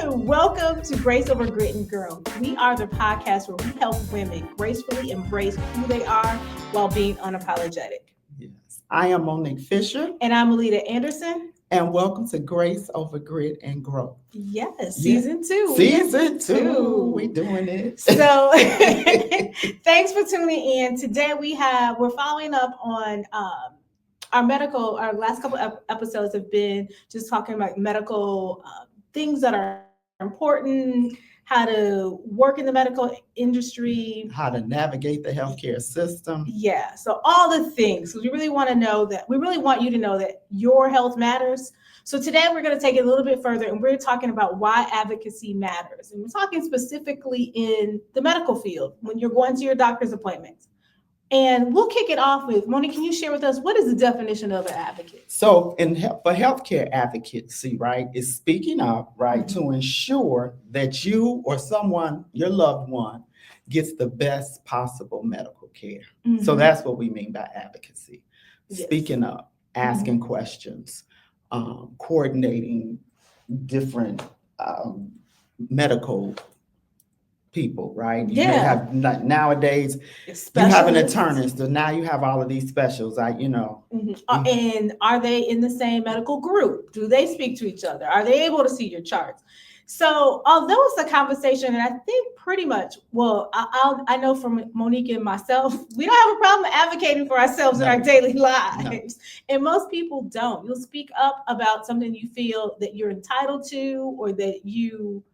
Welcome to Grace Over Grit and Growth. We are the podcast where we help women gracefully embrace who they are while being unapologetic. Yes. I am Monique Fisher. And I'm Alita Anderson. And welcome to Grace Over Grit and Growth. Yes, season two. Season two. We doing it. So thanks for tuning in. Today we're following up on our last couple of episodes have been just talking about medical things that are important, how to work in the medical industry, how to navigate the healthcare system. Yeah, so all the things. So we really want you to know that your health matters. So today we're going to take it a little bit further, and we're talking about why advocacy matters. And we're talking specifically in the medical field when you're going to your doctor's appointments. And we'll kick it off with, Monique, can you share with us what is the definition of an advocate? So for healthcare advocacy, right, is speaking up, right, to ensure that you or someone, your loved one, gets the best possible medical care. So that's what we mean by advocacy. Yes. Speaking up, asking questions, coordinating different medical people, right? You may have nowadays you have an internist, so now you have all of these specials, and are they in the same medical group? Do they speak to each other? Are they able to see your charts? So although it's a conversation, and I think pretty much, I know from Monique and myself, we don't have a problem advocating for ourselves in our daily lives. And most people don't. You'll speak up about something you feel that you're entitled to, or that you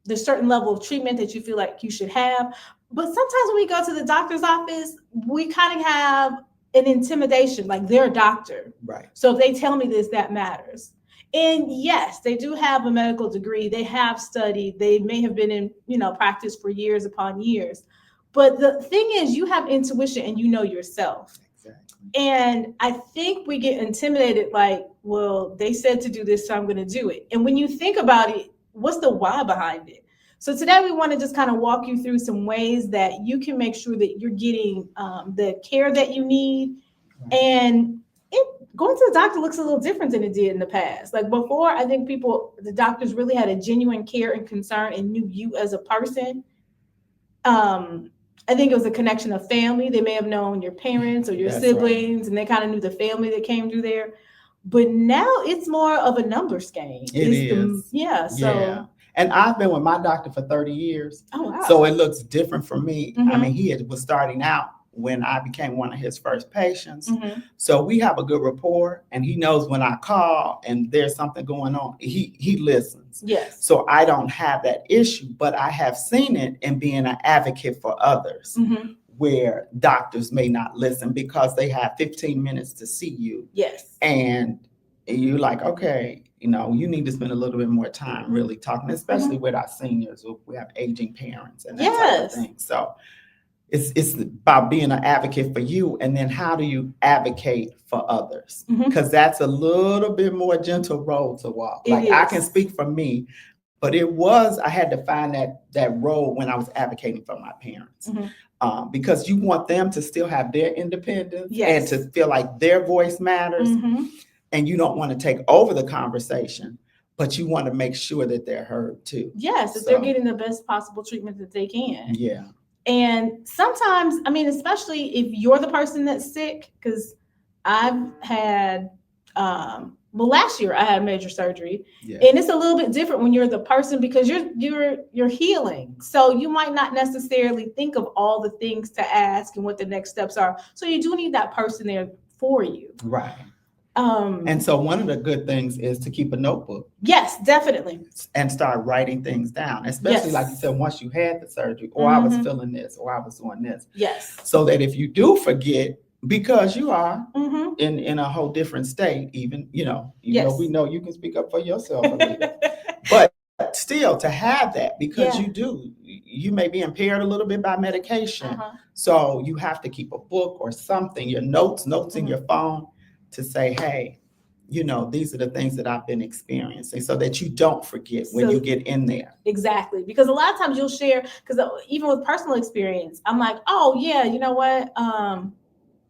there's a certain level of treatment that you feel like you should have. But sometimes when we go to the doctor's office, we kind of have an intimidation, like they're a doctor. Right. So if they tell me this, that matters. And yes, they do have a medical degree. They have studied. They may have been in, practice for years upon years. But the thing is, you have intuition and you know yourself. Exactly. And I think we get intimidated, like, well, they said to do this, so I'm going to do it. And when you think about it, what's the why behind it? So today we want to just kind of walk you through some ways that you can make sure that you're getting the care that you need. Right. And going to the doctor looks a little different than it did in the past. Like before, I think the doctors really had a genuine care and concern and knew you as a person. I think it was a connection of family. They may have known your parents or your siblings, right. And they kind of knew the family that came through there. But now it's more of a numbers game. It is. So. And I've been with my doctor for 30 years. Oh, wow. So it looks different for me. I mean, he was starting out when I became one of his first patients. So we have a good rapport, and he knows when I call and there's something going on, he listens. Yes. So I don't have that issue, but I have seen it in being an advocate for others. Where doctors may not listen because they have 15 minutes to see you. Yes. And you're like, okay, you need to spend a little bit more time really talking, especially with our seniors. We have aging parents and that type of thing. So it's about being an advocate for you, and then how do you advocate for others? Because that's a little bit more gentle road to walk. I can speak for me, but I had to find that role when I was advocating for my parents. Because you want them to still have their independence and to feel like their voice matters. And you don't want to take over the conversation, but you want to make sure that they're heard too. Yes, if they're getting the best possible treatment that they can. Yeah. And sometimes, especially if you're the person that's sick, because I've had, last year I had major surgery, and it's a little bit different when you're the person because you're healing. So you might not necessarily think of all the things to ask and what the next steps are. So you do need that person there for you. Right. And so one of the good things is to keep a notebook. Yes, definitely. And start writing things down, especially like you said, once you had the surgery, or I was feeling this, or I was doing this. Yes. So that if you do forget, because you are in a whole different state, even though we know you can speak up for yourself a little bit. But still to have that, because you may be impaired a little bit by medication. So you have to keep a book or something, your notes in your phone, to say, hey, these are the things that I've been experiencing, so that you don't forget when you get in there. Exactly. Because a lot of times you'll share, because even with personal experience, I'm like, oh yeah, you know what?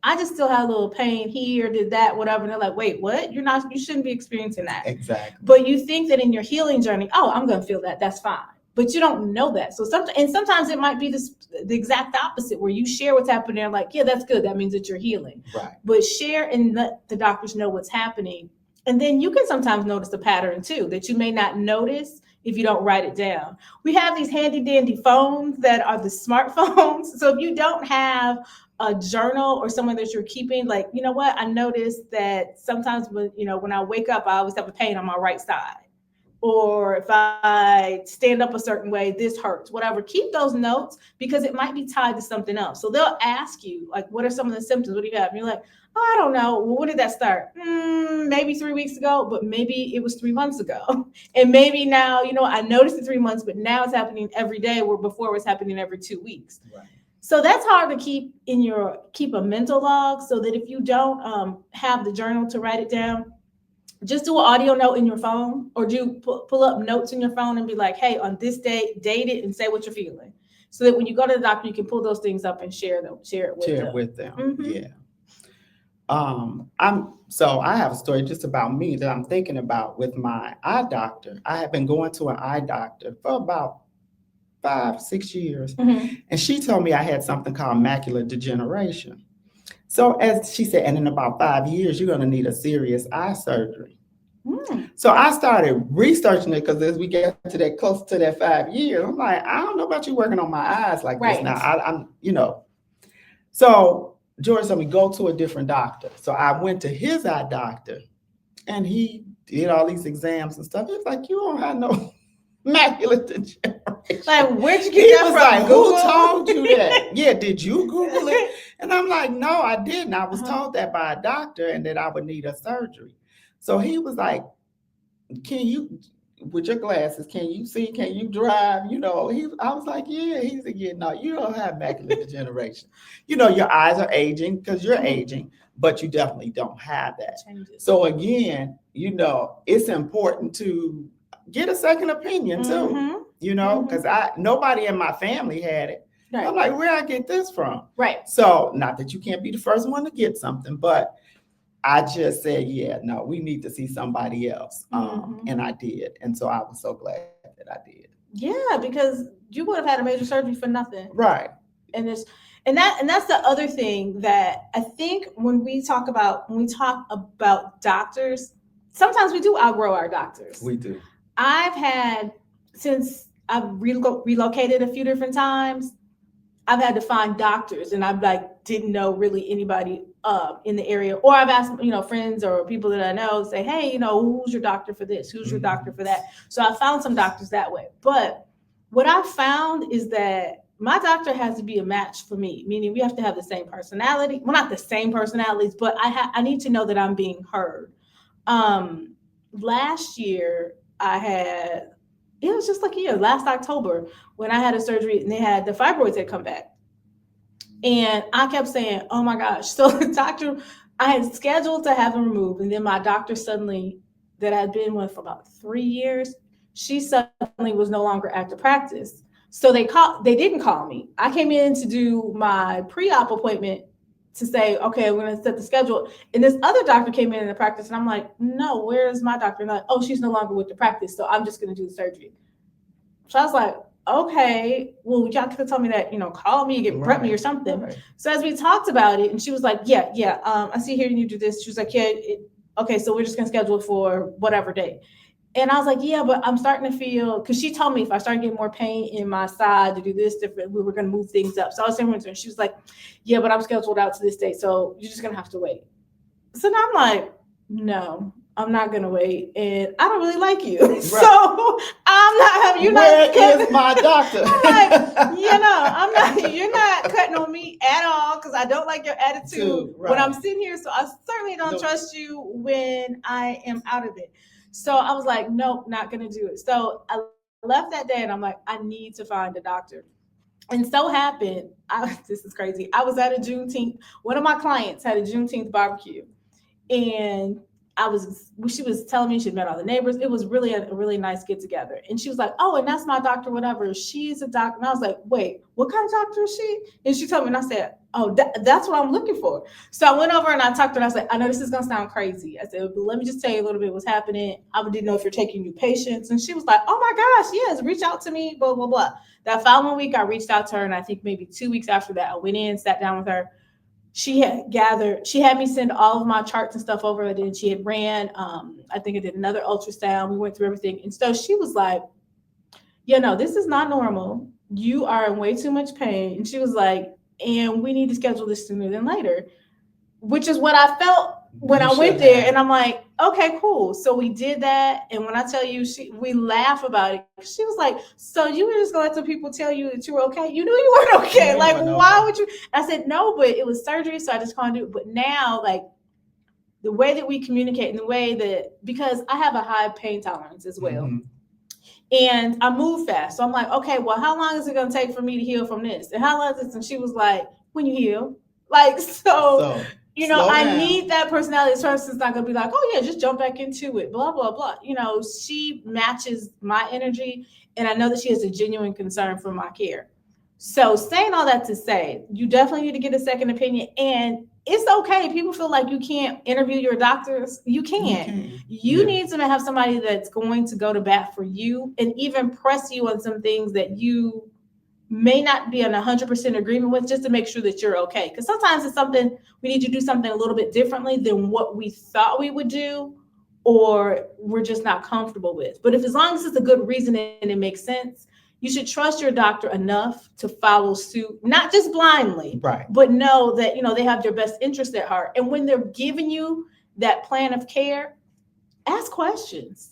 I just still had a little pain here, did that, whatever. And they're like, wait, what? You shouldn't be experiencing that. Exactly. But you think that in your healing journey, oh, I'm going to feel that. That's fine. But you don't know that. So sometimes it might be the exact opposite, where you share what's happening. They're like, yeah, that's good. That means that you're healing. Right. But share and let the doctors know what's happening. And then you can sometimes notice a pattern too that you may not notice if you don't write it down. We have these handy dandy phones that are the smartphones. So if you don't have a journal or someone that you're keeping, like, you know what, I noticed that sometimes when I wake up, I always have a pain on my right side. Or if I stand up a certain way, this hurts, whatever. Keep those notes because it might be tied to something else. So they'll ask you, like, what are some of the symptoms? What do you have? And you're like, oh, I don't know. Well, when did that start? Maybe 3 weeks ago, but maybe it was 3 months ago. And maybe now, I noticed it 3 months, but now it's happening every day, where before it was happening every 2 weeks. Right. So that's hard to keep a mental log, so that if you don't have the journal to write it down, just do an audio note in your phone, or pull up notes in your phone and be like, hey, on this day, date it and say what you're feeling. So that when you go to the doctor, you can pull those things up and share it with them. Mm-hmm. Yeah. I have a story just about me that I'm thinking about with my eye doctor. I have been going to an eye doctor for about 5-6 years. Mm-hmm. And she told me I had something called macular degeneration. So as she said, and in about 5 years, you're going to need a serious eye surgery. So I started researching it, because as we get to that close to that 5 years, I'm like, I don't know about you working on my eyes like this now. I'm. So George told me, go to a different doctor. So I went to his eye doctor, and he did all these exams and stuff. He's like, you don't have no macular degeneration. Like, where'd you get that from? Like, who told you that? Yeah, did you Google it? And I'm like, no, I didn't. I was told that by a doctor, and that I would need a surgery. So he was like, can you, with your glasses, can you see? Can you drive? I was like, yeah. He said, yeah, no, you don't have macular degeneration. Your eyes are aging because you're aging, but you definitely don't have that. So again, it's important to get a second opinion too, because nobody in my family had it. Right. I'm like, where I get this from? Right. So not that you can't be the first one to get something, but I just said, yeah, no, we need to see somebody else. And I did. And so I was so glad that I did. Yeah, because you would have had a major surgery for nothing. Right. And that's the other thing that I think when we talk about doctors, sometimes we do outgrow our doctors. We do. Since I've relocated a few different times, I've had to find doctors, and I've didn't know really anybody in the area, or I've asked friends or people that I know, say, hey, who's your doctor for this? Who's your doctor for that? So I found some doctors that way. But what I found is that my doctor has to be a match for me, meaning we have to have the same personality. Well, not the same personalities, but I need to know that I'm being heard. Last year it was just like a year, last October, when I had a surgery and the fibroids had come back. And I kept saying, oh my gosh. So the doctor, I had scheduled to have them removed. And then my doctor suddenly, that I'd been with for about 3 years, she suddenly was no longer at the practice. So they didn't call me. I came in to do my pre-op appointment to say, okay, we're going to set the schedule. And this other doctor came in the practice, and I'm like, no, where's my doctor? And like, oh, she's no longer with the practice, so I'm just going to do the surgery. So I was like, okay, well, y'all could have told me that, call me, prep me or something. Right. So as we talked about it, and she was like, yeah, I see here you do this. She was like, yeah, okay, so we're just going to schedule it for whatever day. And I was like, yeah, but I'm starting to feel, because she told me if I started getting more pain in my side to do this different, we were going to move things up. So I was saying to her, she was like, yeah, but I'm scheduled out to this date, so you're just going to have to wait. So now I'm like, no, I'm not going to wait. And I don't really like you. Right. So I'm not, Where is my doctor? I'm like, you're not cutting on me at all, because I don't like your attitude when I'm sitting here. So I certainly don't trust you when I am out of it. So I was like, nope, not going to do it. So I left that day, and I'm like, I need to find a doctor. And so happened, this is crazy. I was at a Juneteenth. One of my clients had a Juneteenth barbecue, and she was telling me she'd met all the neighbors. It was really a really nice get together. And she was like, oh, and that's my doctor, whatever. She's a doctor. And I was like, wait, what kind of doctor is she? And she told me, and I said, oh, that's what I'm looking for. So I went over and I talked to her and I said, I know this is going to sound crazy. I said, but let me just tell you a little bit what's happening. I didn't know if you're taking new patients. And she was like, oh my gosh, yes, reach out to me, blah, blah, blah. That following week, I reached out to her. And I think maybe 2 weeks after that, I went in, sat down with her. She had me send all of my charts and stuff over. And then she had ran, I think I did another ultrasound. We went through everything. And so she was like, no, this is not normal. You are in way too much pain. And she was like, and we need to schedule this sooner than later, which is what I felt when I went there. And I'm like, okay, cool. So we did that. And when I tell you, we laugh about it. She was like, so you were just going to let some people tell you that you were okay? You knew you weren't okay. Yeah, like, why would you? I said, no, but it was surgery. So I just can't do it. But now, like, the way that we communicate and the way that, because I have a high pain tolerance as well. Mm-hmm. And I move fast. So I'm like, okay, well, how long is it going to take for me to heal from this? And how long is this? And she was like, when you heal. Like, so I need that personality. This person's not going to be like, oh, yeah, just jump back into it, blah, blah, blah. She matches my energy. And I know that she has a genuine concern for my care. So saying all that to say, you definitely need to get a second opinion. And it's okay. People feel like you can't interview your doctors. You can. You need to have somebody that's going to go to bat for you and even press you on some things that you may not be in 100% agreement with, just to make sure that you're okay. Because sometimes it's something we need to do something a little bit differently than what we thought we would do, or we're just not comfortable with. But as long as it's a good reason and it makes sense, you should trust your doctor enough to follow suit, not just blindly, right, but know that, they have your best interest at heart. And when they're giving you that plan of care, ask questions.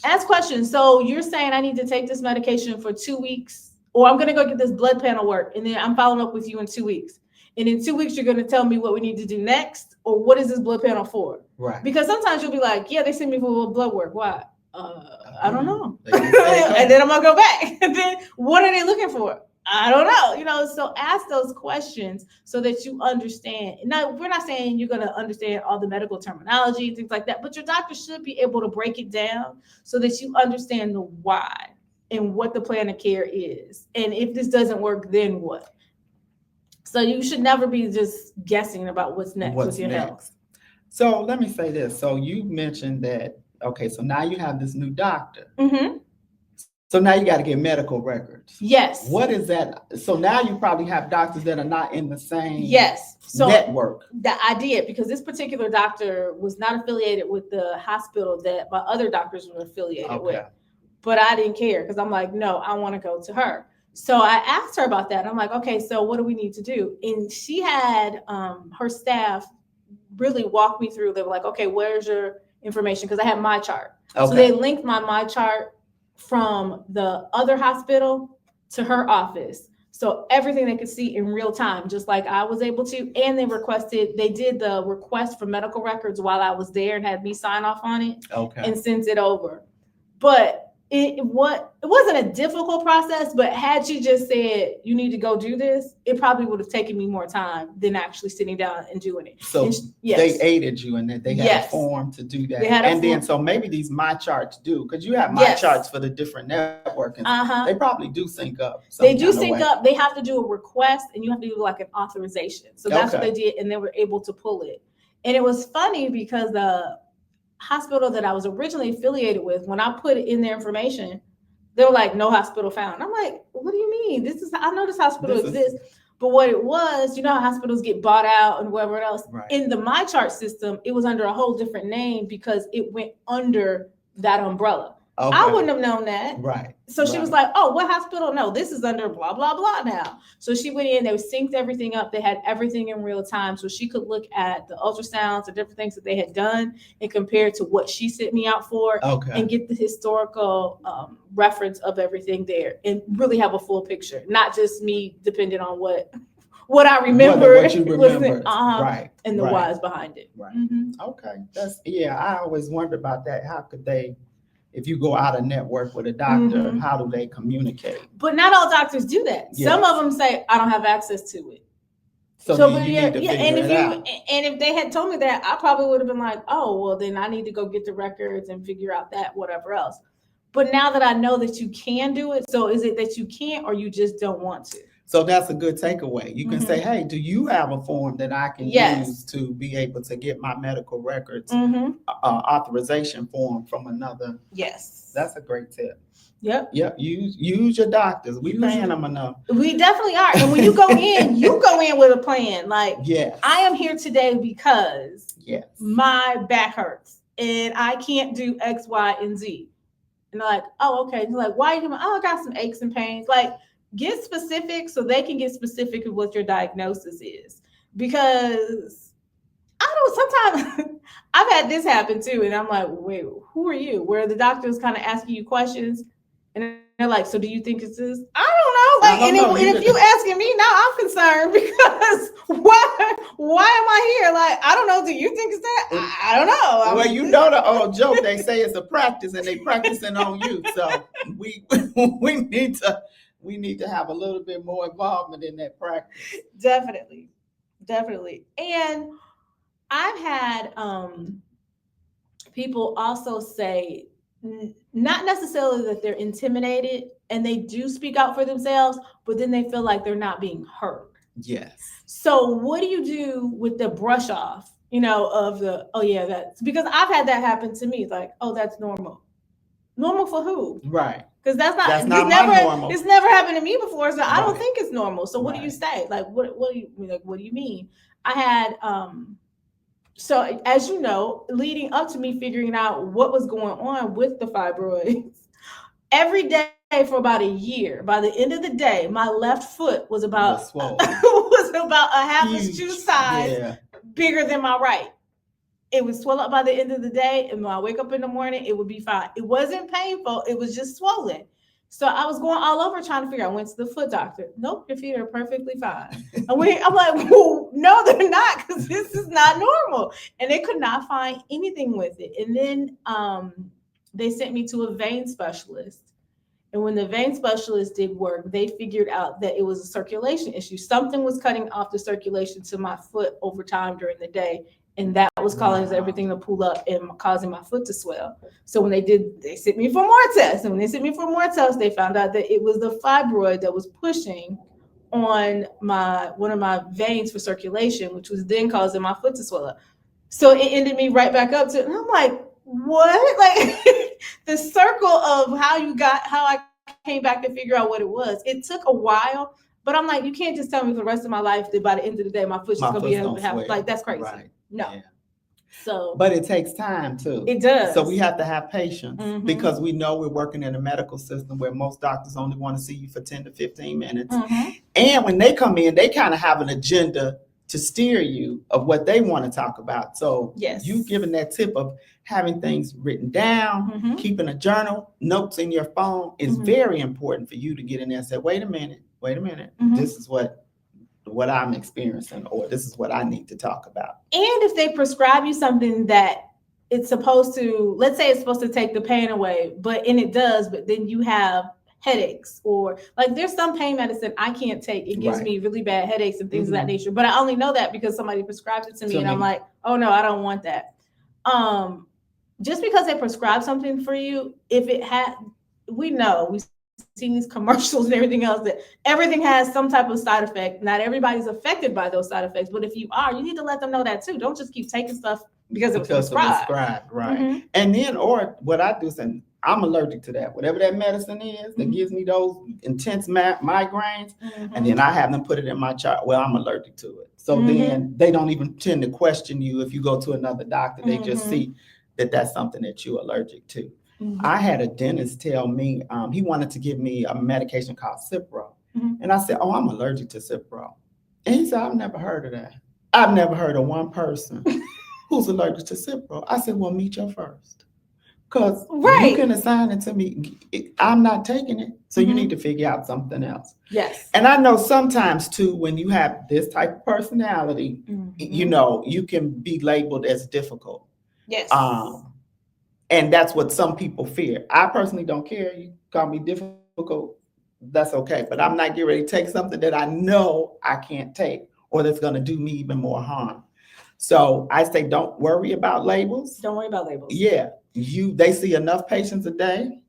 Ask questions. So you're saying I need to take this medication for 2 weeks, or I'm going to go get this blood panel work, and then I'm following up with you in 2 weeks. And in 2 weeks, you're going to tell me what we need to do next, or what is this blood panel for? Right. Because sometimes you'll be like, yeah, they sent me for blood work. Why? I don't know. And then I'm going to go back. And then what are they looking for? I don't know. So ask those questions so that you understand. Now, we're not saying you're going to understand all the medical terminology, things like that, but your doctor should be able to break it down so that you understand the why and what the plan of care is. And if this doesn't work, then what? So you should never be just guessing about what's next with your health. So let me say this. So you mentioned that, okay, so now you have this new doctor. Mm-hmm. So now you got to get medical records. Yes. What is that? So now you probably have doctors that are not in the same network. I did, because this particular doctor was not affiliated with the hospital that my other doctors were affiliated with. But I didn't care, because I'm like, no, I want to go to her. So I asked her about that. And I'm like, okay, so what do we need to do? And she had her staff really walk me through. They were like, okay, where's your information? Because I had my chart. Okay. So they linked my chart from the other hospital to her office. So everything they could see in real time, just like I was able to. And they did the request for medical records while I was there and had me sign off on it and sent it over. But it wasn't a difficult process, but had she just said, you need to go do this, it probably would have taken me more time than actually sitting down and doing it. So they aided you in that. They had a form to do that. Then, so maybe these My Charts do, because you have My Charts for the different networks. They probably do sync up. They do sync up. They have to do a request, and you have to do like an authorization. So that's what they did, and they were able to pull it. And it was funny because the hospital that I was originally affiliated with, when I put in their information, they were like, no hospital found. I'm like, what do you mean? I know this hospital exists. But what it was, how hospitals get bought out and whatever else. Right. In the My Chart system, it was under a whole different name because it went under that umbrella. I wouldn't have known that. Right. So she was like, oh, what hospital? No, this is under blah, blah, blah now. So she went in, they synced everything up. They had everything in real time. So she could look at the ultrasounds, the different things that they had done and compare to what she sent me out for and get the historical reference of everything there and really have a full picture, not just me depending on what I remember. What you remember. And the whys behind it. Right. Mm-hmm. Okay. I always wondered about that. How could they, if you go out of network with a doctor, how do they communicate? But not all doctors do that. Yes. Some of them say, I don't have access to it. So then you need to figure it out. And if they had told me that, I probably would have been like, oh, well, then I need to go get the records and figure out that, whatever else. But now that I know that you can do it, so is it that you can't or you just don't want to? So that's a good takeaway. You can say, hey, do you have a form that I can use to be able to get my medical records authorization form from another? Yes. That's a great tip. Yep. Use your doctors. We paying them enough. We definitely are. And when you go in, you go in with a plan. Like, yes, I am here today because my back hurts and I can't do X, Y, and Z. And they're like, oh, okay. They're like, why are you doing? Oh, I got some aches and pains. Like, get specific so they can get specific of what your diagnosis is. Because I don't know, sometimes I've had this happen too. And I'm like, wait, who are you? Where the doctor's kind of asking you questions. And they're like, so do you think it's this? I don't know. Like, and if you asking me now, I'm concerned because why am I here? Like, I don't know. Do you think it's that? I don't know. Well, you know the old joke. They say it's a practice, and they practicing on you. So we need to have a little bit more involvement in that practice. Definitely. And I've had people also say, not necessarily that they're intimidated and they do speak out for themselves, but then they feel like they're not being heard. Yes. So what do you do with the brush off, of the, oh yeah, that's because I've had that happen to me. It's like, oh, that's normal. Normal for who? Right. Because that's not normal. It's never happened to me before. So I don't think it's normal. So what do you say? Like, what do you mean? I had, so as you know, leading up to me figuring out what was going on with the fibroids, every day for about a year, by the end of the day, my left foot was about a half a shoe size bigger than my right. It would swell up by the end of the day, and when I wake up in the morning, it would be fine. It wasn't painful, it was just swollen. So I was going all over trying to figure out. I went to the foot doctor. Nope, your feet are perfectly fine. I'm like, well, no, they're not, because this is not normal. And they could not find anything with it. And then they sent me to a vein specialist. And when the vein specialist did work, they figured out that it was a circulation issue. Something was cutting off the circulation to my foot over time during the day. And that was causing everything to pull up and causing my foot to swell. So when they sent me for more tests. And when they sent me for more tests, they found out that it was the fibroid that was pushing on one of my veins for circulation, which was then causing my foot to swell up. So it ended me right back up to, and I'm like, what? Like the circle of how I came back to figure out what it was. It took a while, but I'm like, you can't just tell me for the rest of my life that by the end of the day, my foot's just going to be able to have, like, that's crazy. Right. No. Yeah. So, but it takes time too. It does. So we have to have patience because we know we're working in a medical system where most doctors only want to see you for 10 to 15 minutes. And when they come in, they kind of have an agenda to steer you of what they want to talk about. So you giving that tip of having things written down, keeping a journal, notes in your phone is very important for you to get in there and say, wait a minute, this is what I'm experiencing, or this is what I need to talk about. And if they prescribe you something that it's supposed to, let's say it's supposed to take the pain away, and it does, but then you have headaches, or like there's some pain medicine I can't take. It gives me really bad headaches and things of that nature. But I only know that because somebody prescribed it to me, and I'm like, oh no, I don't want that. Just because they prescribe something for you, if it had, we've seen these commercials and everything else that everything has some type of side effect. Not everybody's affected by those side effects, but if you are, you need to let them know that too. Don't just keep taking stuff because it was prescribed. Right. And then, or what I do is, I'm allergic to that. Whatever that medicine is that gives me those intense migraines, and then I have them put it in my chart. Well, I'm allergic to it. So then they don't even tend to question you if you go to another doctor. They just see that that's something that you're allergic to. I had a dentist tell me he wanted to give me a medication called Cipro. And I said, oh, I'm allergic to Cipro. And he said, I've never heard of that. I've never heard of one person who's allergic to Cipro. I said, well, meet your first. Because you can assign it to me. I'm not taking it. So you need to figure out something else. Yes. And I know sometimes too, when you have this type of personality, you can be labeled as difficult. Yes. And that's what some people fear. I personally don't care. You call me difficult, that's okay. But I'm not getting ready to take something that I know I can't take or that's going to do me even more harm. So I say, don't worry about labels. Don't worry about labels. Yeah, they see enough patients a day.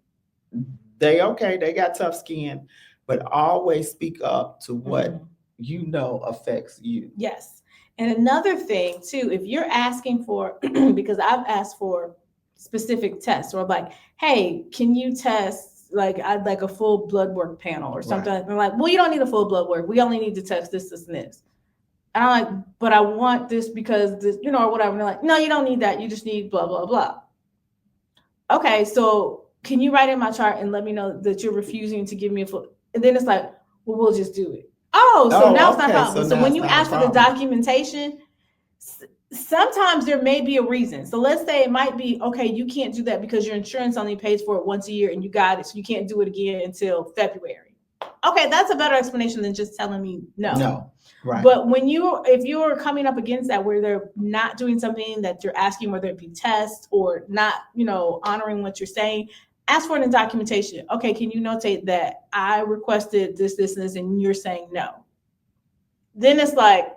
They got tough skin, but always speak up to what affects you. Yes. And another thing too, if you're asking for, because I've asked for specific tests, or like, hey, can you test, like, I'd like a full blood work panel or something. Right. And they're like, well, you don't need a full blood work. We only need to test this, this, and this. And I'm like, but I want this because this, or whatever. And they're like, no, you don't need that. You just need blah, blah, blah. Okay, so can you write in my chart and let me know that you're refusing to give me a full, and then it's like, well, we'll just do it. So now it's not a problem. So when you ask for the documentation, sometimes there may be a reason. So let's say it might be, okay, you can't do that because your insurance only pays for it once a year and you got it, so you can't do it again until February. Okay, that's a better explanation than just telling me no. No, right. But if you're coming up against that, where they're not doing something that you're asking, whether it be tests or not, honoring what you're saying, ask for it in documentation. Okay, can you notate that I requested this, this, and this, and you're saying no? Then it's like,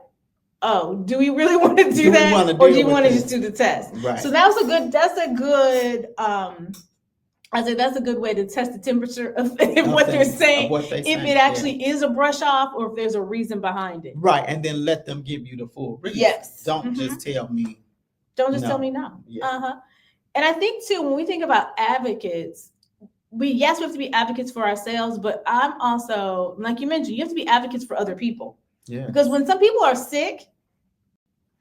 oh, do we really want to do that, or do you want to just do the test? Right. So that's a good. I said that's a good way to test the temperature of what they're saying, if it actually is a brush off or if there's a reason behind it. Right, and then let them give you the full reason. Yes. Don't just tell me. Don't just tell me no. Yeah. And I think too, when we think about advocates, we have to be advocates for ourselves, but I'm also, like you mentioned, you have to be advocates for other people. Yeah. Because when some people are sick,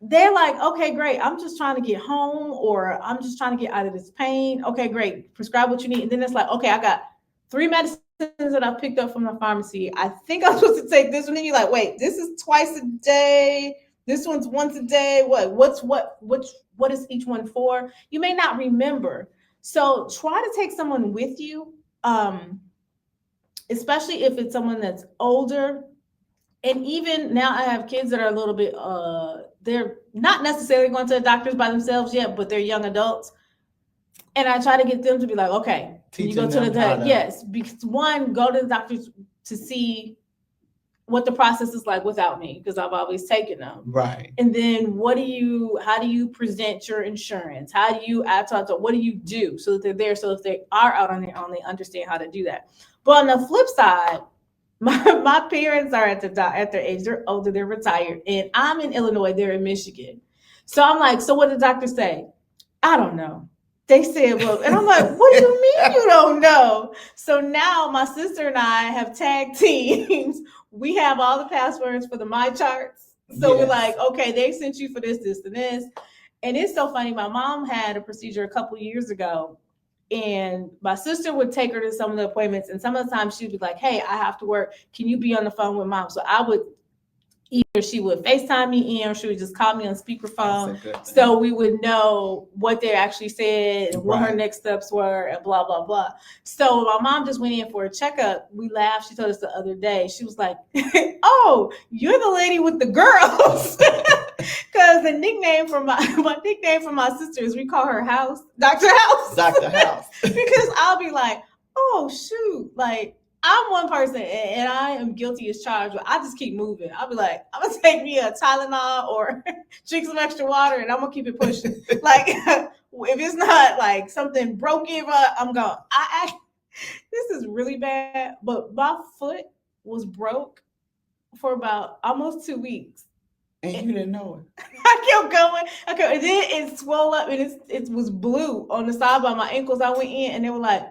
they're like, okay, great. I'm just trying to get home, or I'm just trying to get out of this pain. Okay, great. Prescribe what you need. And then it's like, okay, I got 3 medicines that I picked up from the pharmacy. I think I'm supposed to take this one. And you're like, wait, this is twice a day. This one's once a day. What is each one for? You may not remember. So try to take someone with you, especially if it's someone that's older. And even now I have kids that are a little bit, they're not necessarily going to the doctors by themselves yet, but they're young adults. And I try to get them to be like, okay, you go to the doctor. Yes, because one, go to the doctors to see what the process is like without me, because I've always taken them. Right. And then how do you present your insurance? What do you do so that they're there? So if they are out on their own, they understand how to do that. But on the flip side, my parents are at their age, they're older, they're retired, and I'm in Illinois, they're in Michigan. So I'm like, so what did the doctor say? I don't know. They said, well, and I'm like, what do you mean you don't know? So now my sister and I have tag teams. We have all the passwords for the My Charts. So We're like, okay, they sent you for this, this, and this. And it's so funny. My mom had a procedure a couple years ago, and my sister would take her to some of the appointments. And some of the times she'd be like, hey, I have to work. Can you be on the phone with mom? So I would, either she would FaceTime me in, or she would just call me on speakerphone. So we would know what they actually said and what her next steps were and blah, blah, blah. So my mom just went in for a checkup. We laughed. She told us the other day, she was like, oh, you're the lady with the girls. Because the nickname for my nickname for my sister is, we call her House, Dr. House. Dr. House. Because I'll be like, oh, shoot, like, I'm one person and I am guilty as charged, but I just keep moving. I'll be like, I'm going to take me a Tylenol or drink some extra water and I'm going to keep it pushing. Like, if it's not like something broken, I'm going, this is really bad, but my foot was broke for about almost 2 weeks. And you didn't know it. I kept going. Okay, and then it swelled up and it was blue on the side by my ankles. I went in and they were like,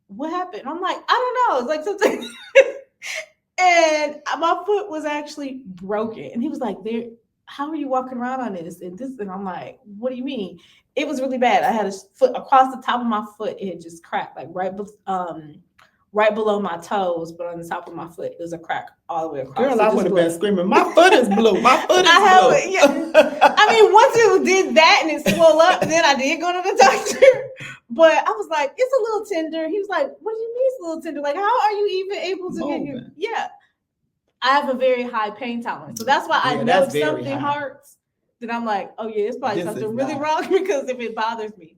what happened? I'm like, I don't know. It's like something. And my foot was actually broken. And he was like, how are you walking around on this? And I'm like, what do you mean? It was really bad. I had a foot across the top of my foot. It had just cracked, like right below my toes, but on the top of my foot, it was a crack all the way across. Girl, I would have been screaming, my foot is blue. My foot is blue. Yeah. I mean, once it did that and it swelled up, then I did go to the doctor. But I was like, it's a little tender. He was like, what do you mean it's a little tender? Like, how are you even able to get your... Yeah. I have a very high pain tolerance. So that's why I know if something hurts, then I'm like, oh yeah, it's probably something really wrong, because if it bothers me.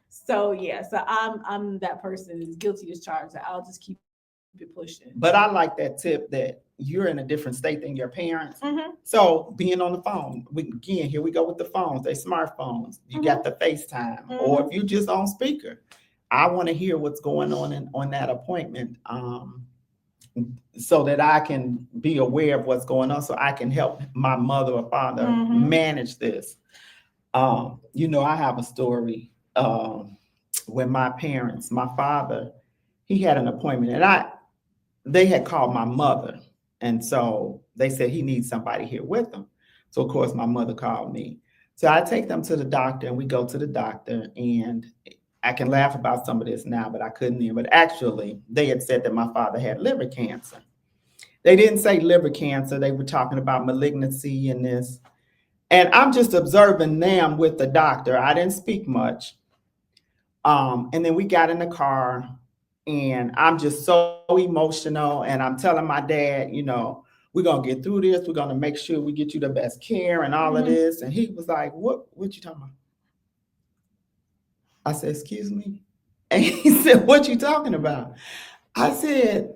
So yeah, so I'm that person is guilty as charged. I'll just keep it pushing. But I like that tip that you're in a different state than your parents. Mm-hmm. So being on the phone, here we go with the phones, they smartphones. You got the FaceTime, or if you just on speaker. I want to hear what's going on that appointment, so that I can be aware of what's going on, so I can help my mother or father manage this. I have a story when my father, he had an appointment, and they had called my mother, and so they said he needs somebody here with him. So of course my mother called me. So I take them to the doctor, and we go to the doctor, and I can laugh about some of this now, but I couldn't then. But actually, they had said that my father had liver cancer. They didn't say liver cancer. They were talking about malignancy and this. And I'm just observing them with the doctor. I didn't speak much. And then we got in the car, and I'm just so emotional. And I'm telling my dad, we're going to get through this. We're going to make sure we get you the best care and all of this. And he was like, what you talking about? I said, excuse me? And he said, what you talking about? I said,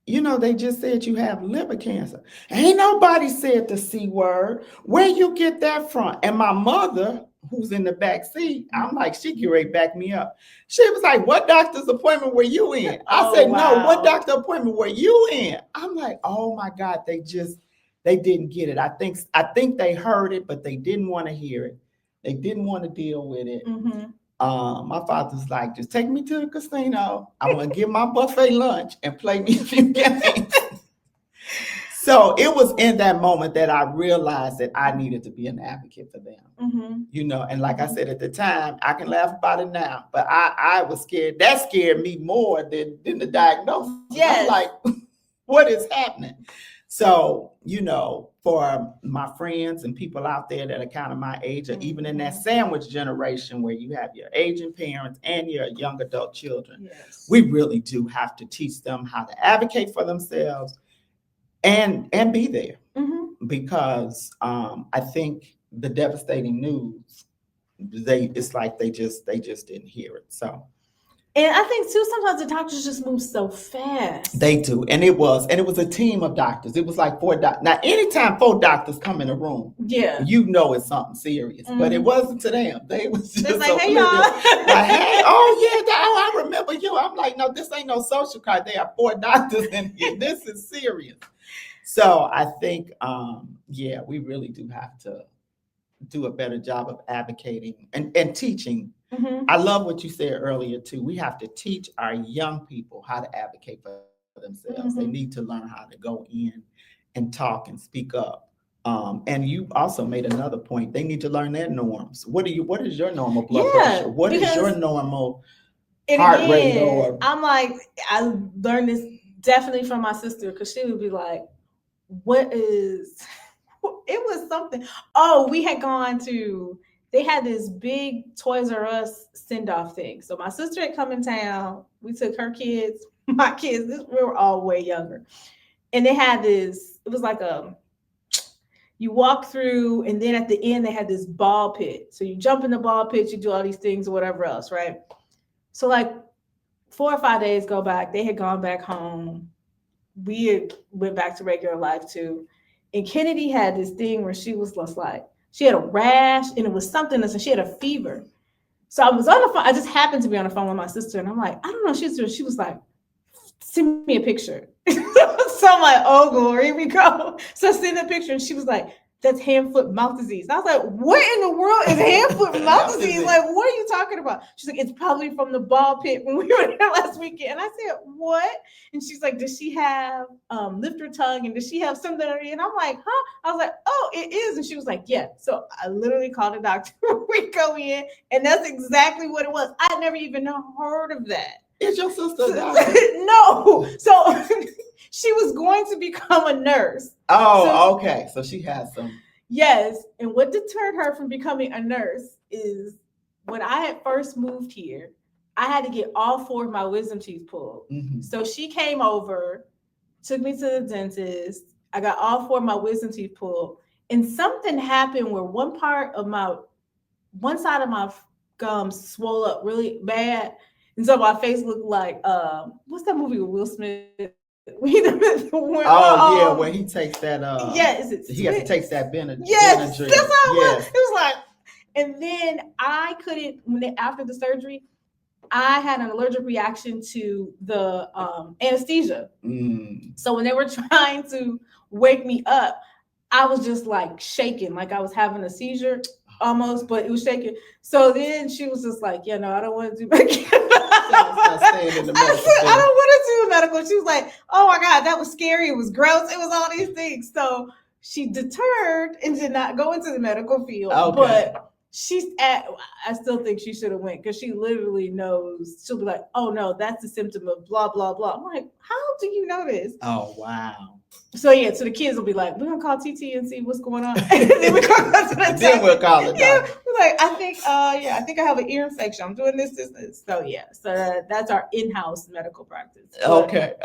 they just said you have liver cancer. Ain't nobody said the C word. Where you get that from? And my mother, who's in the back seat, I'm like, she get ready to back me up. She was like, what doctor's appointment were you in? I said, no, what doctor appointment were you in? I'm like, oh my God, they didn't get it. I think they heard it, but they didn't want to hear it. They didn't want to deal with it. My father's like, just take me to the casino. I'm going to get my buffet lunch and play me a few games. So it was in that moment that I realized that I needed to be an advocate for them. And like I said at the time, I can laugh about it now, but I was scared. That scared me more than the diagnosis. Yes. I'm like, what is happening? So, for my friends and people out there that are kind of my age, or even in that sandwich generation where you have your aging parents and your young adult children, we really do have to teach them how to advocate for themselves and be there. Because I think the devastating news, it's like they just didn't hear it. So. And I think too, sometimes the doctors just move so fast. They do. And it was a team of doctors. It was like 4 doctors. Now, anytime 4 doctors come in a room, it's something serious. But it wasn't to them. They was just like, hey, y'all. Like, hey, I remember you. I'm like, no, this ain't no social card. There are 4 doctors in here. This is serious. So I think, we really do have to do a better job of advocating and teaching. I love what you said earlier too. We have to teach our young people how to advocate for themselves. They need to learn how to go in and talk and speak up. And you also made another point. They need to learn their norms. What is your normal blood pressure? What is your normal heart rate? Or I'm like, I learned this definitely from my sister, because she would be like, it was something. Oh, we had gone to, they had this big Toys R Us send-off thing. So my sister had come in town. We took her kids, my kids. We were all way younger. And they had this, it was like you walk through, and then at the end, they had this ball pit. So you jump in the ball pit, you do all these things or whatever else, right? So like 4 or 5 days go back. They had gone back home. We had went back to regular life too. And Kennedy had this thing where she was just like, she had a rash, and it was something else, and she had a fever. So I was on the phone. I just happened to be on the phone with my sister, and I'm like, I don't know. She was like, send me a picture. So I'm like, oh, glory, here we go. So I sent a picture, and she was like, that's hand, foot, mouth disease. And I was like, what in the world is hand, foot, mouth disease? Like, what are you talking about? She's like, it's probably from the ball pit when we were there last weekend. And I said, what? And she's like, does she have lift her tongue? And does she have something? And I'm like, huh? I was like, oh, it is. And she was like, yeah. So I literally called the doctor. We go in, and that's exactly what it was. I never even heard of that. Is your sister a doctor? No. So she was going to become a nurse. Oh, okay. So she has some. Yes. And what deterred her from becoming a nurse is when I had first moved here, I had to get all 4 of my wisdom teeth pulled. So she came over, took me to the dentist. I got all 4 of my wisdom teeth pulled. And something happened where one side of my gums swole up really bad. And so my face looked like what's that movie with Will Smith? When he takes that he has to take that Benadryl. Yes, that's how it was. It was like, and then I couldn't after the surgery, I had an allergic reaction to the anesthesia. So when they were trying to wake me up, I was just like shaking, like I was having a seizure almost, but it was shaking. So then she was just like, yeah, no, I don't want to do medical. I don't want to do medical. She was like, oh my God, that was scary. It was gross. It was all these things. So she deterred and did not go into the medical field. Okay. But I still think she should have went because she literally knows. She'll be like, oh no, that's a symptom of blah, blah, blah. I'm like, how do you know this? Oh, wow. So yeah, so the kids will be like, we're gonna call TT and see what's going on. And then we'll call the then we'll call it. Yeah, we're like, I think I have an ear infection. I'm doing this. So yeah, so that's our in-house medical practice. Okay.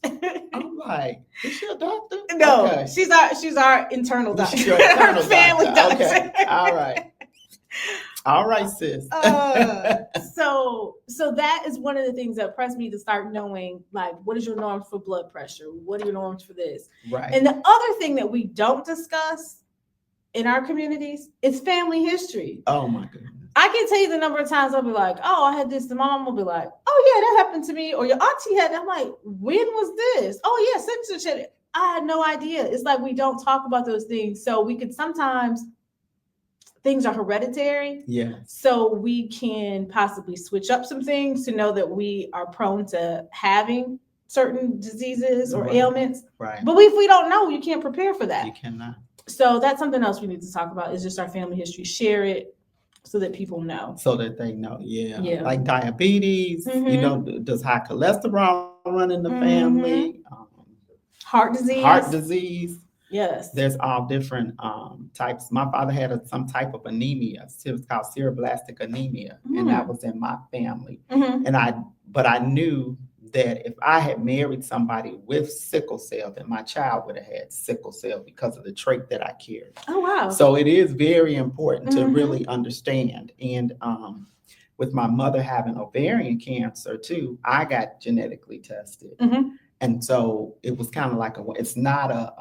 I'm like, is she a doctor? No, okay. She's our internal doctor. She's your internal family doctor. Okay. All right, sis. So that is one of the things that pressed me to start knowing, like, what is your norms for blood pressure? What are your norms for this? Right. And the other thing that we don't discuss in our communities is family history. Oh my goodness. I can tell you the number of times I'll be like, oh, I had this. The mom will be like, oh yeah, that happened to me. Or your auntie had that. I'm like, when was this? Oh yeah, such and such. I had no idea. It's like we don't talk about those things. So we could sometimes, things are hereditary. Yeah. So we can possibly switch up some things to know that we are prone to having certain diseases or ailments. Right. But if we don't know, you can't prepare for that. You cannot. So that's something else we need to talk about is just our family history. Share it so that people know. So that they know. Yeah. Like diabetes, does high cholesterol run in the family? Heart disease. Yes. There's all different types. My father had some type of anemia. It was called cereblastic anemia. And that was in my family. And I knew that if I had married somebody with sickle cell, then my child would have had sickle cell because of the trait that I carried. Oh, wow. So it is very important to really understand. And with my mother having ovarian cancer too, I got genetically tested. And so it was kind of like it's not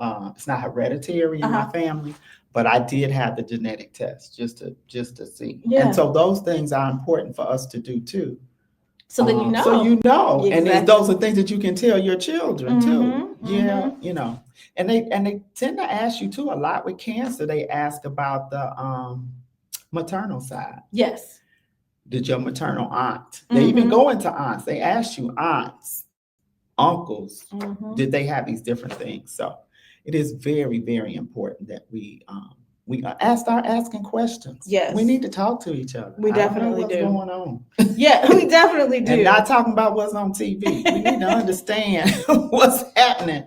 hereditary in my family, but I did have the genetic test just to see. Yeah. And so those things are important for us to do too. So then you know. So you know, exactly. And those are things that you can tell your children too. Yeah, and they tend to ask you too a lot with cancer. They ask about the maternal side. Yes. Did your maternal aunt? They even go into aunts. They ask you aunts, uncles. Did they have these different things? So it is very, very important that we start asking questions. Yes. We need to talk to each other. We definitely do. What's going on? Yeah, we definitely do. And not talking about what's on TV. We need to understand what's happening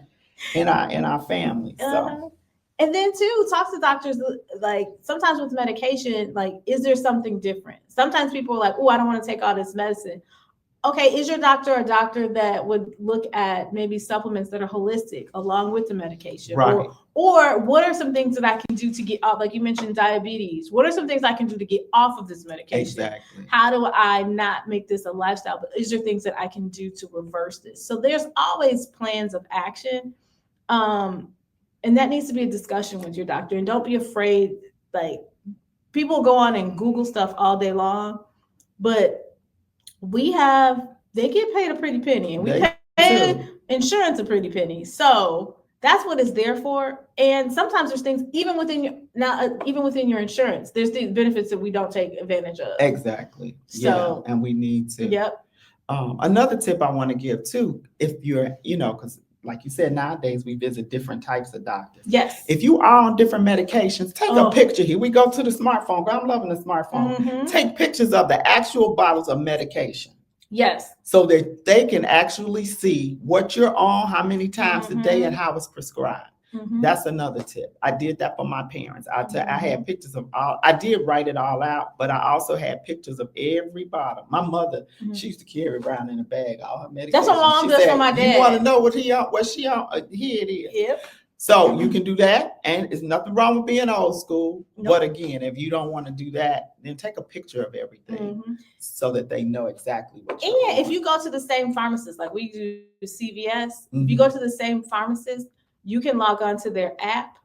in our family. So. And then too, talk to doctors, like sometimes with medication, like, is there something different? Sometimes people are like, oh, I don't want to take all this medicine. Okay, is your doctor a doctor that would look at maybe supplements that are holistic along with the medication? Right. Or what are some things that I can do to get off? Like you mentioned diabetes. What are some things I can do to get off of this medication? Exactly. How do I not make this a lifestyle? But is there things that I can do to reverse this? So there's always plans of action. And that needs to be a discussion with your doctor. And don't be afraid. Like, people go on and Google stuff all day long, but they get paid a pretty penny, and we pay insurance a pretty penny. So that's what it's there for. And sometimes there's things even within your insurance, there's the benefits that we don't take advantage of. Exactly. So, and we need to. Yep. Another tip I want to give too, if you're, because like you said, nowadays we visit different types of doctors. Yes. If you are on different medications, take a picture. Here we go to the smartphone. I'm loving the smartphone. Take pictures of the actual bottles of medication. Yes. So that they can actually see what you're on, how many times a day, and how it's prescribed. That's another tip. I did that for my parents. I had pictures of all. I did write it all out, but I also had pictures of every bottle. My mother, she used to carry around in a bag all her medication. That's what my mom does for my dad. You want to know what he on? What she on? Here it is. Yep. So you can do that, and it's nothing wrong with being old school. Nope. But again, if you don't want to do that, then take a picture of everything so that they know exactly what you're And if you go to the same pharmacist, like we do CVS, if you go to the same pharmacist, you can log on to their app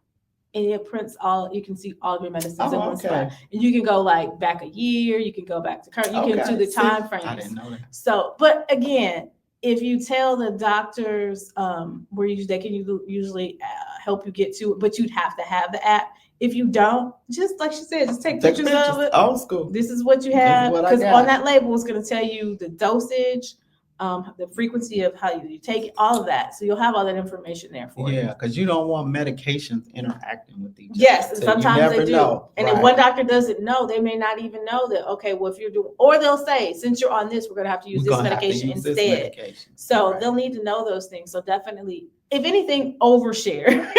and it prints you can see all of your medicines in one spot. And you can go like back a year, you can go back to current, you can do the time frames. I didn't know that. So, but again, if you tell the doctors where they can usually help you get to it, but you'd have to have the app. If you don't, just like she said, just take pictures of it. Old school. This is what you have, because on that label it's going to tell you the dosage, the frequency of how you take it, all of that. So you'll have all that information there for you. Yeah, because you don't want medications interacting with each other. Yes, and sometimes they do. Know. And if one doctor doesn't know, they may not even know that, okay, well, if you're doing, or they'll say, since you're on this, we're going to have to use this medication instead. So they'll need to know those things. So definitely, if anything, overshare.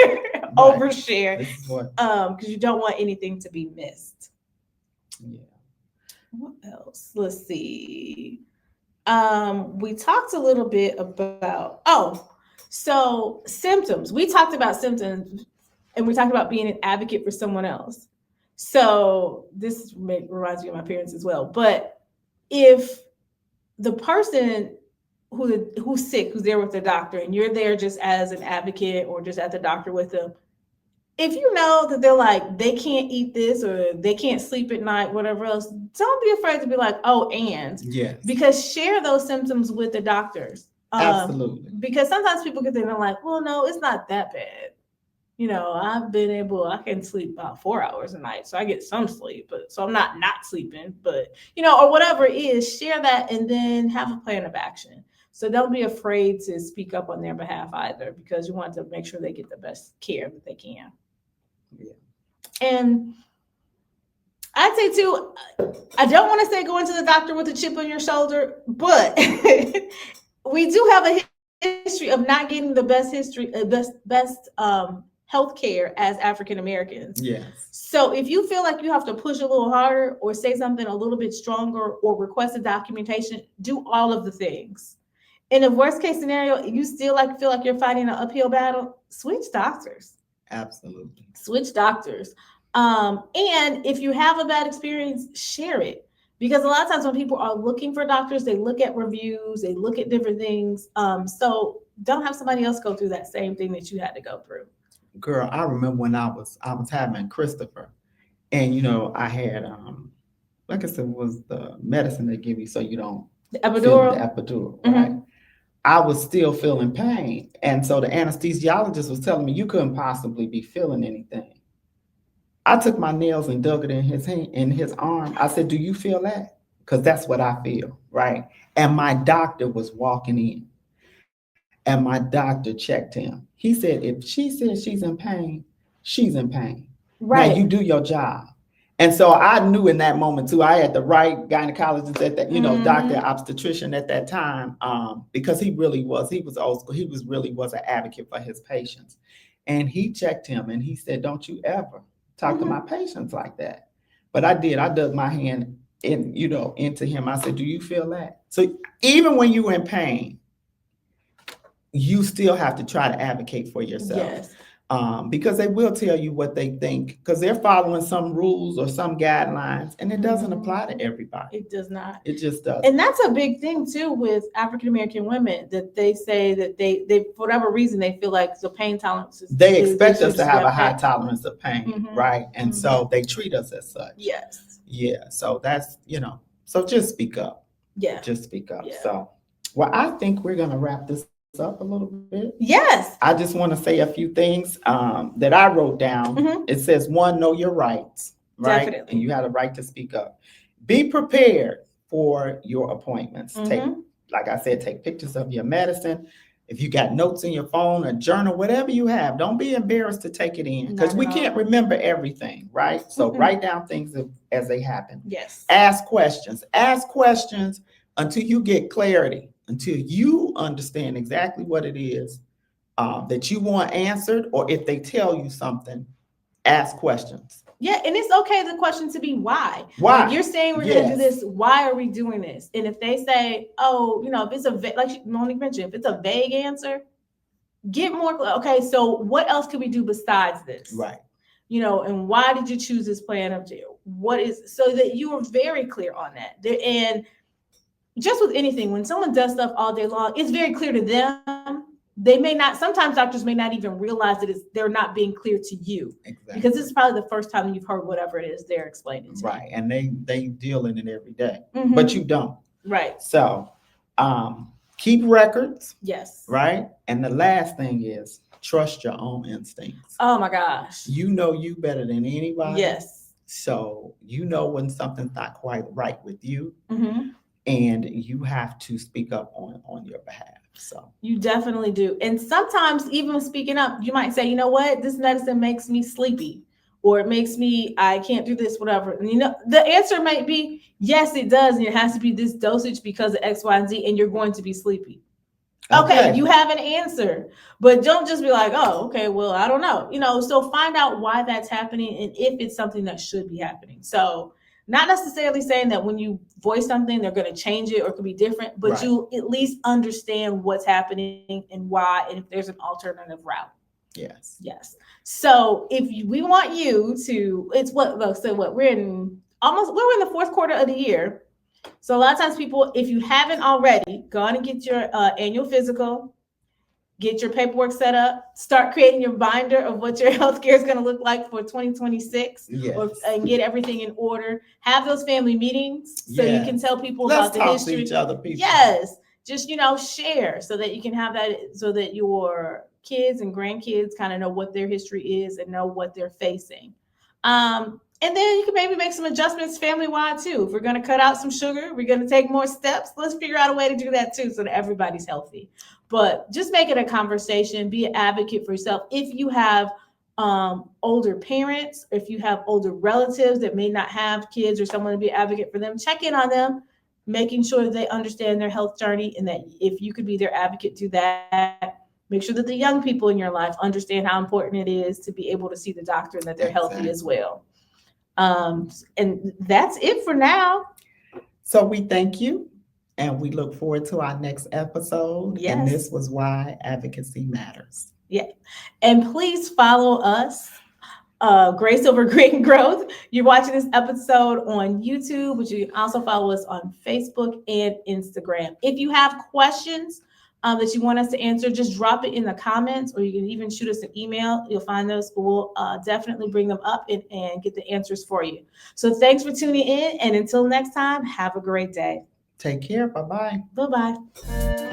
Overshare. Because you don't want anything to be missed. Yeah. What else? Let's see. We talked a little bit about, so symptoms. We talked about symptoms and we talked about being an advocate for someone else. So this reminds me of my parents as well. But if the person who's sick, who's there with the doctor, and you're there just as an advocate or just at the doctor with them, if you know that they're like, they can't eat this or they can't sleep at night, whatever else, don't be afraid to be like, yes. Because share those symptoms with the doctors. Absolutely. Because sometimes people get there and they're like, well, no, it's not that bad. I can sleep about 4 hours a night, so I get some sleep, but so I'm not sleeping, but, or whatever it is, share that and then have a plan of action. So don't be afraid to speak up on their behalf either, because you want to make sure they get the best care that they can. Yeah. And I'd say too, I don't want to say going to the doctor with a chip on your shoulder, but we do have a history of not getting the best health care as African Americans. Yes. So if you feel like you have to push a little harder or say something a little bit stronger or request a documentation, do all of the things. In a worst case scenario, you still feel like you're fighting an uphill battle, switch doctors. Absolutely. Switch doctors. And if you have a bad experience, share it. Because a lot of times when people are looking for doctors, they look at reviews, they look at different things. So don't have somebody else go through that same thing that you had to go through. Girl, I remember when I was having Christopher, and I had like I said, was the medicine they give you so you don't the epidural. The epidural, right? I was still feeling pain, and so the anesthesiologist was telling me you couldn't possibly be feeling anything. I took my nails and dug it in his hand, in his arm. I said, "Do you feel that?" Because that's what I feel, right? And my doctor was walking in. And my doctor checked him. He said, if she says she's in pain, she's in pain. Right. Now you do your job. And so I knew in that moment too, I had the right gynecologist at that, doctor, obstetrician at that time, because he was old school. He really was an advocate for his patients. And he checked him and he said, don't you ever talk to my patients like that. But I did. I dug my hand into him. I said, do you feel that? So even when you're in pain, you still have to try to advocate for yourself. Yes. Because they will tell you what they think, because they're following some rules or some guidelines, and it doesn't apply to everybody. It does not. It just doesn't. And that's a big thing too with African American women, that they say that they for whatever reason they feel like the pain tolerance is. They expect us to have a high tolerance of pain, right? And so they treat us as such. Yes. Yeah. So that's so just speak up. Yeah. Just speak up. Yeah. So, well, I think we're gonna wrap this up a little bit. Yes. I just want to say a few things that I wrote down. It says, 1, know your rights, right? Definitely. And you have a right to speak up. Be prepared for your appointments. Like I said, take pictures of your medicine. If you got notes in your phone, a journal, whatever you have, don't be embarrassed to take it in, because we can't remember everything, right? So write down things as they happen. Yes. Ask questions until you get clarity, until you understand exactly what it is that you want answered, or if they tell you something, ask questions. Yeah, and it's okay the question to be why. Why? Like you're saying we're going to do this. Why are we doing this? And if they say, if it's a like Monique mentioned, if it's a vague answer, Get more, okay, so what else can we do besides this? Right. And why did you choose this plan of jail? What is, so that you are very clear on that. And just with anything, when someone does stuff all day long, it's very clear to them. They may not, sometimes doctors may not even realize that they're not being clear to you. Exactly. Because this is probably the first time you've heard whatever it is they're explaining to you. Right. And they deal in it every day, but you don't. Right. So keep records. Yes. Right. And the last thing is trust your own instincts. Oh my gosh. You know you better than anybody. Yes. So when something's not quite right with you, and you have to speak up on your behalf. So you definitely do. And sometimes even speaking up, you might say, you know what, this medicine makes me sleepy, or it makes me, I can't do this, whatever. And the answer might be, yes, it does. And it has to be this dosage because of X, Y, and Z, and you're going to be sleepy. Okay, you have an answer, but don't just be like, oh, okay, well, I don't know. So find out why that's happening and if it's something that should be happening. So not necessarily saying that when you voice something, they're going to change it or it could be different, but you at least understand what's happening and why, and if there's an alternative route. Yes. Yes. So we want you to, it's what we're in the fourth quarter of the year. So a lot of times people, if you haven't already, go on and get your annual physical, get your paperwork set up, start creating your binder of what your healthcare is going to look like for 2026, and get everything in order. Have those family meetings so you can tell people about the history. To each other, people. Yes, just share so that you can have that, so that your kids and grandkids kind of know what their history is and know what they're facing. And then you can maybe make some adjustments family-wide too. If we're going to cut out some sugar, we're going to take more steps. Let's figure out a way to do that too so that everybody's healthy. But just make it a conversation. Be an advocate for yourself. If you have older parents, if you have older relatives that may not have kids or someone to be an advocate for them, check in on them, making sure that they understand their health journey, and that if you could be their advocate, do that. Make sure that the young people in your life understand how important it is to be able to see the doctor and that they're healthy as well. And that's it for now. So we thank you, and we look forward to our next episode. Yes. And this was Why Advocacy Matters. Yeah. And please follow us, Grace Over Great Growth. You're watching this episode on YouTube, but you can also follow us on Facebook and Instagram. If you have questions that you want us to answer, just drop it in the comments, or you can even shoot us an email. You'll find those. We'll definitely bring them up and get the answers for you. So thanks for tuning in. And until next time, have a great day. Take care. Bye-bye. Bye-bye.